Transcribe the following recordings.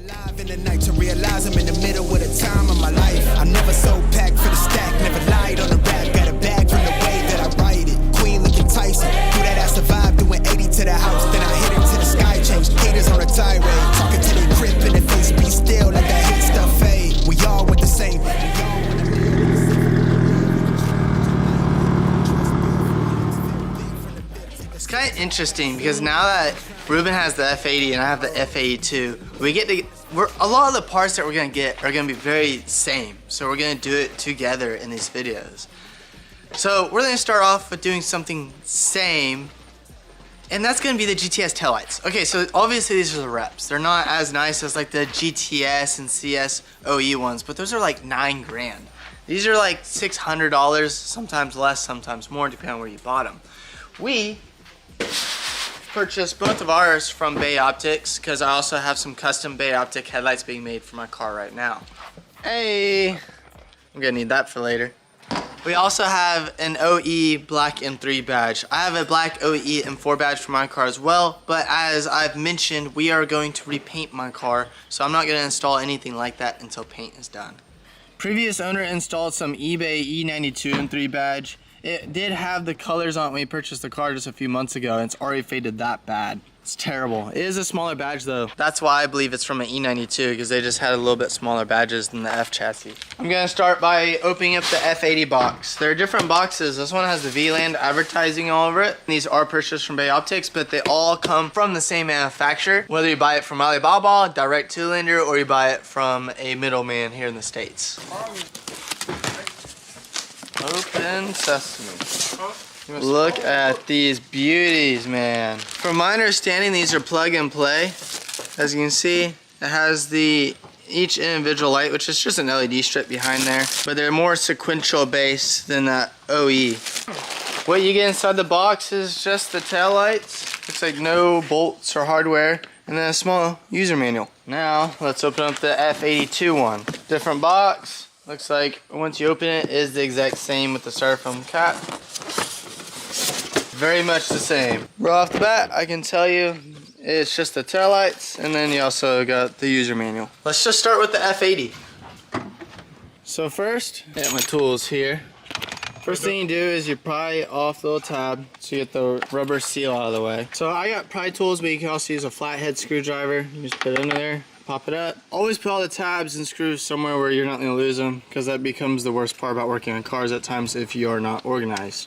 alive in the night to realize I'm in the middle of the time of my life. I never so packed for the stack, never lied on the rap. Got a bag from the way that I write it. Queen looking Tyson, do that ass survive, doing 80 to the house. Then I hit into the sky, change haters on a tirade. Talking to the crib in the face, be still, let that hate stuff fade. We all want the same. It's kind of interesting because now that Ruben has the F80 and I have the F82, we get to, a lot of the parts that we're gonna get are gonna be very same. So we're gonna do it together in these videos. So we're gonna start off with doing something same, and that's gonna be the GTS tail lights. Okay, so obviously these are the reps. They're not as nice as like the GTS and CS OE ones, but those are like 9 grand. These are like $600, sometimes less, sometimes more, depending on where you bought them. We purchased both of ours from Bay Optics because I also have some custom Bay Optic headlights being made for my car right now. Hey, I'm gonna need that for later. We also have an OE black M3 badge. I have a black OE M4 badge for my car as well, but as I've mentioned, we are going to repaint my car, so I'm not gonna install anything like that until paint is done. Previous owner installed some eBay E92 M3 badge. It did have the colors on it when we purchased the car just a few months ago, and it's already faded that bad. It's terrible. It is a smaller badge though. That's why I believe it's from an E92, because they just had a little bit smaller badges than the F chassis. I'm gonna start by opening up the F80 box. There are different boxes. This one has the VLAND advertising all over it. These are purchased from Bay Optics, but they all come from the same manufacturer. Whether you buy it from Alibaba, direct to lender, or you buy it from a middleman here in the States. Open sesame. Look at these beauties, man. From my understanding, these are plug and play. As you can see, it has each individual light, which is just an LED strip behind there, but they're more sequential base than that OE. What you get inside the box is just the tail lights. Looks like no bolts or hardware, and then a small user manual. Now, let's open up the F82 one. Different box. Looks like once you open it, is the exact same with the styrofoam cap. Very much the same. Right off the bat, I can tell you it's just the tail lights, and then you also got the user manual. Let's just start with the F80. So first, I got my tools here. First thing you do is you pry off the little tab so you get the rubber seal out of the way. So I got pry tools, but you can also use a flathead screwdriver. You just put it under there. Pop it up. Always put all the tabs and screws somewhere where you're not going to lose them, because that becomes the worst part about working on cars at times if you are not organized.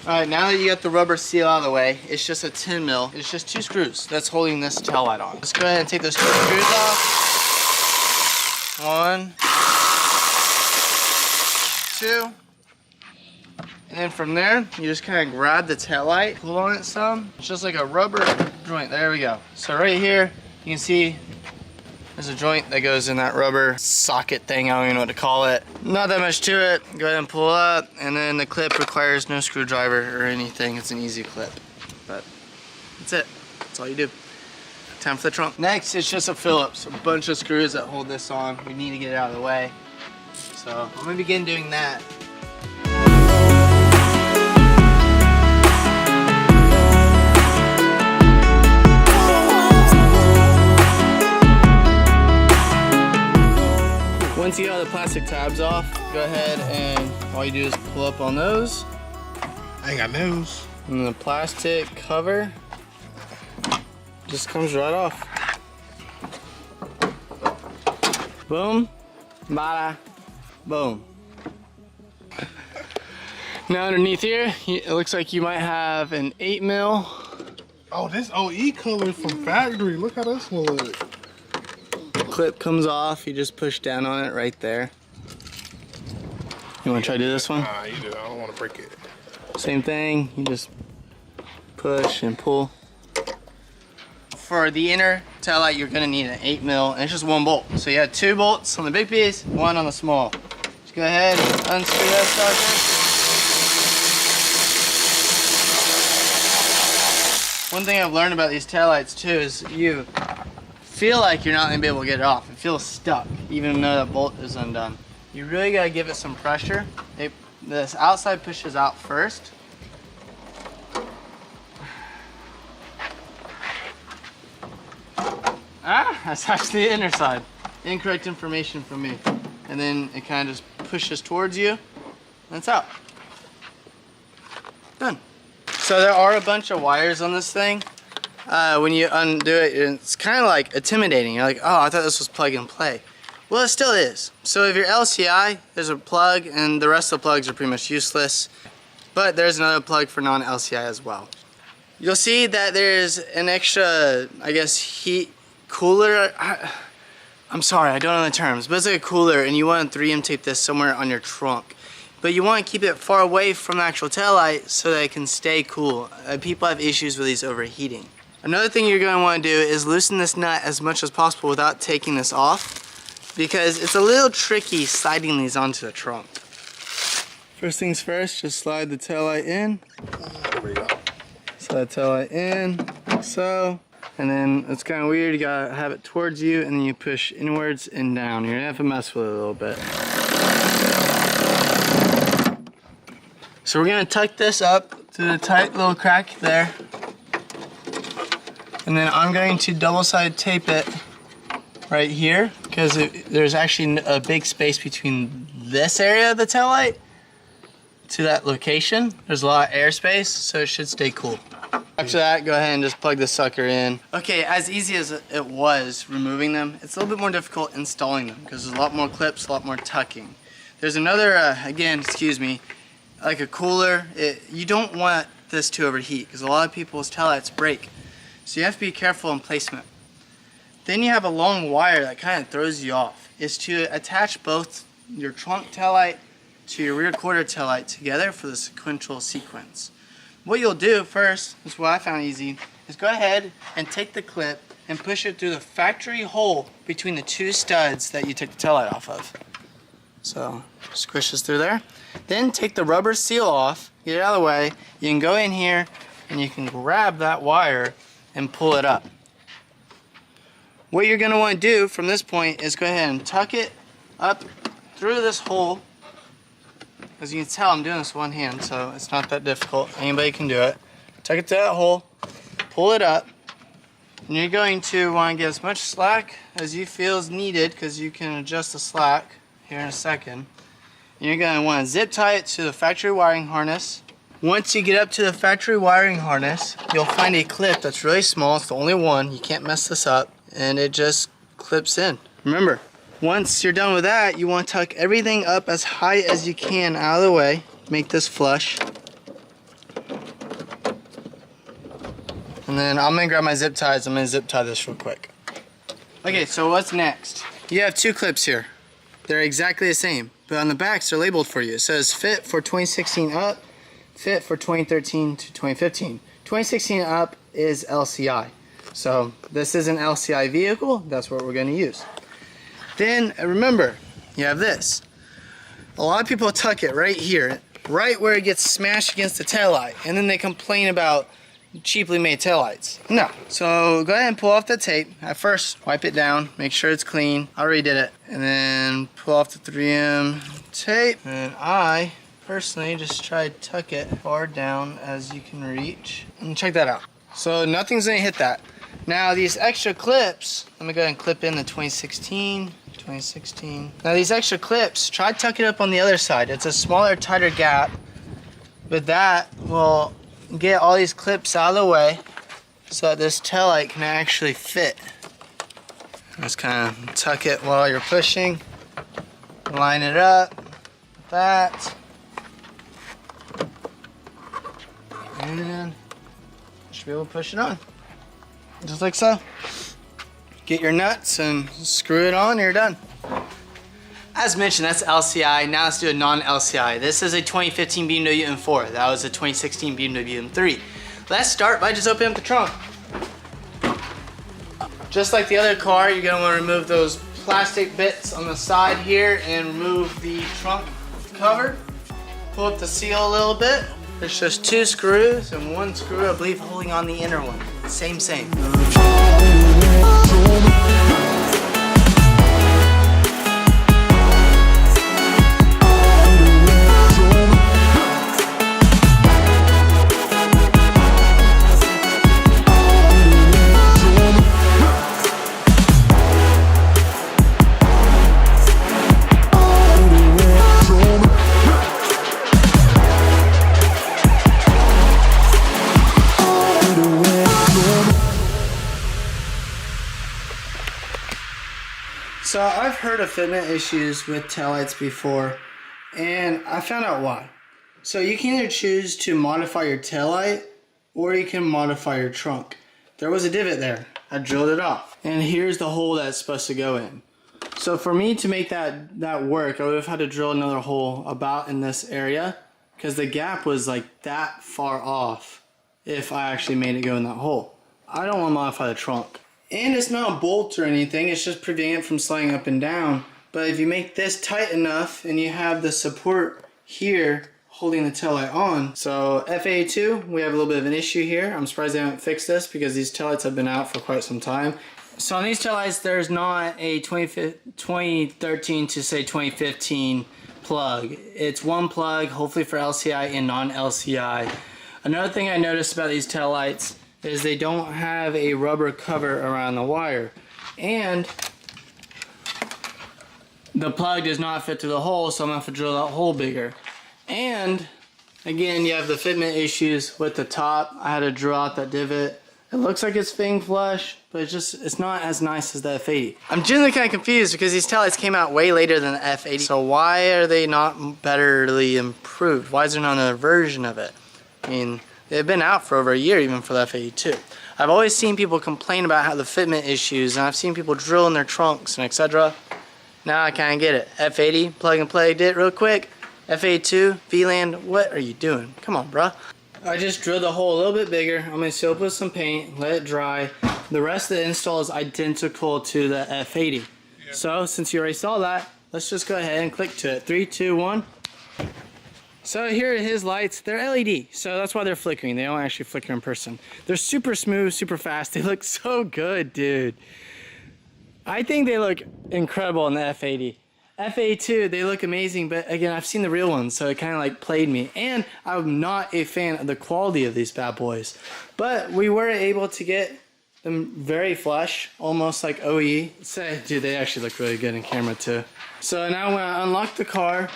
Alright, now that you got the rubber seal out of the way, it's just a 10 mil. It's just 2 screws that's holding this tail light on. Let's go ahead and take those 2 screws off. 1, 2. And then from there, you just kind of grab the tail light, pull on it some. It's just like a rubber joint. There we go. So right here, you can see there's a joint that goes in that rubber socket thing. I don't even know what to call it. Not that much to it. Go ahead and pull up, and then the clip requires no screwdriver or anything. It's an easy clip, but that's it. That's all you do. Time for the trunk. Next, it's just a Phillips, a bunch of screws that hold this on. We need to get it out of the way. So I'm gonna begin doing that. Once you get all the plastic tabs off, go ahead and all you do is pull up on those. I ain't got nose. And the plastic cover just comes right off. Boom, bada, boom. Now underneath here, it looks like you might have an 8 mil. Oh, this OE color from factory. Look how this one look. Clip comes off, you just push down on it right there. You want to try to do this one? You do. I don't want to break it. Same thing, you just push and pull. For the inner tail light, you're going to need an 8 mil, and it's just 1 bolt. So you have 2 bolts on the big piece, 1 on the small. Just go ahead and unscrew that sucker. One thing I've learned about these tail lights too is you feel like you're not going to be able to get it off. It feels stuck, even though the bolt is undone. You really got to give it some pressure. This outside pushes out first. That's actually the inner side. Incorrect information from me. And then it kind of just pushes towards you, and it's out. Done. So there are a bunch of wires on this thing. When you undo it, it's kind of like intimidating. You're like, oh, I thought this was plug and play. Well, it still is. So if you're LCI, there's a plug, and the rest of the plugs are pretty much useless. But there's another plug for non-LCI as well. You'll see that there's an extra, I guess, heat cooler. I'm sorry, I don't know the terms, but it's like a cooler, and you want to 3M tape this somewhere on your trunk. But you want to keep it far away from the actual taillight so that it can stay cool. People have issues with these overheating. Another thing you're going to want to do is loosen this nut as much as possible without taking this off, because it's a little tricky sliding these onto the trunk. First things first, just slide the taillight in. There we go. Slide the taillight in, like so. And then it's kind of weird, you gotta have it towards you, and then you push inwards and down. You're gonna have to mess with it a little bit. So we're gonna tuck this up to the tight little crack there. And then I'm going to double-sided tape it right here, because there's actually a big space between this area of the taillight to that location. There's a lot of airspace, so it should stay cool. After that, go ahead and just plug this sucker in. Okay, as easy as it was removing them, it's a little bit more difficult installing them because there's a lot more clips, a lot more tucking. There's another, again, excuse me, like a cooler. You don't want this to overheat because a lot of people's taillights break. So you have to be careful in placement. Then you have a long wire that kind of throws you off. It's to attach both your trunk taillight to your rear quarter taillight together for the sequential sequence. What you'll do first, is what I found easy, is go ahead and take the clip and push it through the factory hole between the two studs that you took the taillight off of. So squish this through there. Then take the rubber seal off, get it out of the way. You can go in here and you can grab that wire and pull it up. What you're going to want to do from this point is go ahead and tuck it up through this hole. As you can tell, I'm doing this one hand, so it's not that difficult. Anybody can do it. Tuck it to that hole, pull it up, and you're going to want to get as much slack as you feel is needed, because you can adjust the slack here in a second. And you're going to want to zip tie it to the factory wiring harness. Once you get up to the factory wiring harness, you'll find a clip that's really small. It's the only one. You can't mess this up, and it just clips in. Remember, once you're done with that, you want to tuck everything up as high as you can out of the way. Make this flush. And then I'm going to grab my zip ties. I'm going to zip tie this real quick. Okay, so what's next? You have two clips here. They're exactly the same, but on the backs they're labeled for you. It says fit for 2016 up, fit for 2013 to 2015. 2016 up is LCI. So this is an LCI vehicle. That's what we're going to use. Then remember, you have this. A lot of people tuck it right here, right where it gets smashed against the taillight, and then they complain about cheaply made taillights. No. So go ahead and pull off the tape. At first, wipe it down, make sure it's clean. I already did it. And then pull off the 3M tape. And I personally just try to tuck it far down as you can reach. And check that out. So nothing's gonna hit that. Now these extra clips, let me go ahead and clip in the 2016. Now these extra clips, try to tuck it up on the other side. It's a smaller, tighter gap, but that will get all these clips out of the way so that this taillight can actually fit. Just kind of tuck it while you're pushing. Line it up with that. And you should be able to push it on. Just like so. Get your nuts and screw it on, you're done. As mentioned, that's LCI. Now let's do a non-LCI. This is a 2015 BMW M4. That was a 2016 BMW M3. Let's start by just opening up the trunk. Just like the other car, you're gonna wanna remove those plastic bits on the side here and remove the trunk cover. Pull up the seal a little bit. There's just two screws and one screw, I believe, holding on the inner one. Same. So I've heard of fitment issues with taillights before, and I found out why. So you can either choose to modify your taillight, or you can modify your trunk. There was a divot there. I drilled it off. And here's the hole that's supposed to go in. So for me to make that work, I would have had to drill another hole about in this area, because the gap was like that far off if I actually made it go in that hole. I don't want to modify the trunk. And it's not a bolt or anything, it's just preventing it from sliding up and down. But if you make this tight enough and you have the support here holding the taillight on. So F82, we have a little bit of an issue here. I'm surprised they haven't fixed this because these taillights have been out for quite some time. So on these taillights, there's not a 2013 to say 2015 plug. It's one plug, hopefully for LCI and non-LCI. Another thing I noticed about these taillights is they don't have a rubber cover around the wire. And the plug does not fit through the hole, so I'm gonna have to drill that hole bigger. And again, you have the fitment issues with the top. I had to drill out that divot. It looks like it's fitting flush, but it's not as nice as the F80. I'm genuinely kind of confused because these taillights came out way later than the F80. So why are they not betterly improved? Why is there not another version of it? I mean, they've been out for over a year even for the F82. I've always seen people complain about how the fitment issues, and I've seen people drill in their trunks and etc. Now I kind of get it. F80, plug and play, did it real quick. F82, VLAN, what are you doing? Come on, bruh. I just drilled the hole a little bit bigger. I'm going to seal it with some paint, let it dry. The rest of the install is identical to the F80. Yep. So since you already saw that, let's just go ahead and click to it. 3, 2, 1. So here are his lights. They're LED, so that's why they're flickering. They don't actually flicker in person. They're super smooth, super fast. They look so good, dude. I think they look incredible in the F80. F82, they look amazing, but again, I've seen the real ones, so it kind of like played me. And I'm not a fan of the quality of these bad boys. But we were able to get them very flush, almost like OE. Dude, they actually look really good in camera too. So now when I unlock the car,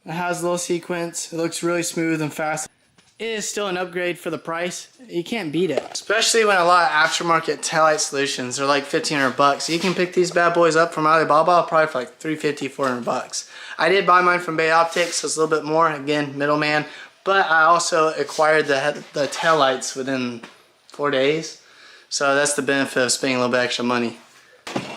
it has a little sequence. It looks really smooth and fast. It is still an upgrade for the price. You can't beat it. Especially when a lot of aftermarket taillight solutions are like 1,500 bucks. You can pick these bad boys up from Alibaba probably for like 350, 400 bucks. I did buy mine from Bay Optics, so it's a little bit more. Again, middleman. But I also acquired the taillights within 4 days. So that's the benefit of spending a little bit extra money.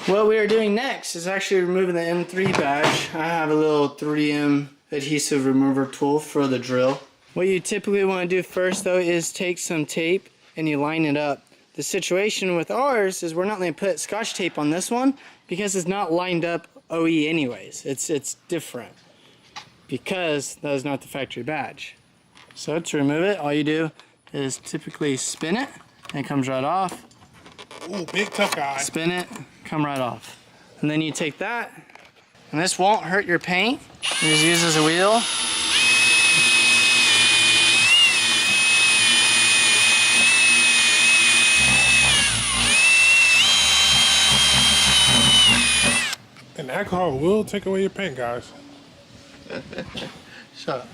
What we are doing next is actually removing the M3 badge. I have a little 3M adhesive remover tool for the drill. What you typically want to do first though is take some tape and you line it up. The situation with ours is we're not going to put Scotch tape on this one because it's not lined up OE anyways. It's different because that is not the factory badge. So to remove it, all you do is typically spin it and it comes right off. Ooh, big tough guy. Spin it, come right off. And then you take that, and this won't hurt your paint. You just use it as a wheel. And alcohol will take away your paint, guys. Shut up.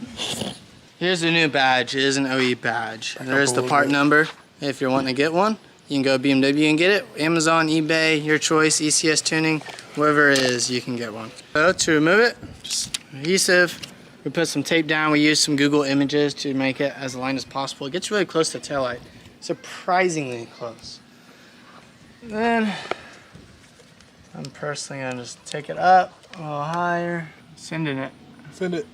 Here's the new badge. It is an OE badge. There's the part number. If you're wanting to get one, you can go BMW and get it. Amazon, eBay, your choice, ECS Tuning, wherever it is, you can get one. So to remove it, just adhesive. We put some tape down. We use some Google images to make it as aligned as possible. It gets really close to the taillight. Surprisingly close. Then I'm personally gonna just take it up a little higher, sending it. Send it.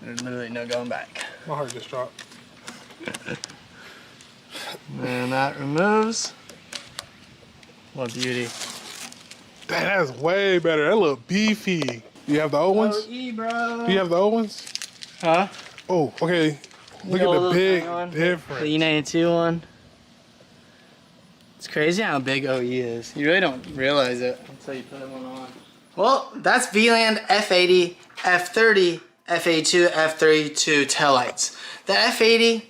There's literally no going back. My heart just dropped. And that removes. What beauty. That's way better. That look beefy. You have the old ones? OE, bro. Do you have the old ones? Huh? Oh, okay. Look at the big difference. The E92 one. It's crazy how big OE is. You really don't realize it until you put one on. Well, that's VLAN F80, F30, F82, F32 taillights. The F80,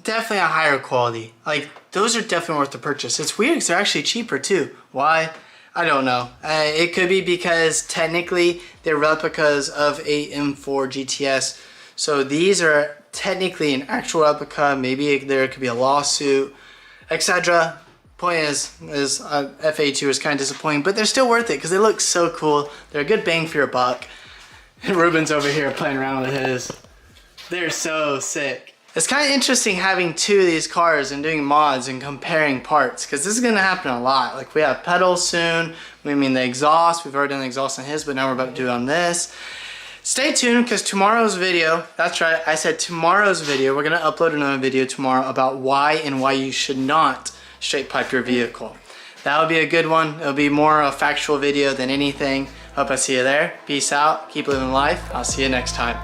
definitely a higher quality. Like, those are definitely worth the purchase. It's weird because they're actually cheaper too. Why? I don't know. It could be because technically they're replicas of a M4 GTS. So these are technically an actual replica. Maybe there could be a lawsuit, etc. Point is F82 is kind of disappointing, but they're still worth it because they look so cool. They're a good bang for your buck. And Ruben's over here playing around with his. They're so sick. It's kind of interesting having two of these cars and doing mods and comparing parts, because this is going to happen a lot. Like, we have pedals soon. We mean the exhaust. We've already done the exhaust on his, but now we're about to do it on this. Stay tuned, because tomorrow's video, that's right, I said tomorrow's video, we're going to upload another video tomorrow about why and why you should not straight pipe your vehicle. That would be a good one. It'll be more a factual video than anything. Hope I see you there. Peace out. Keep living life. I'll see you next time.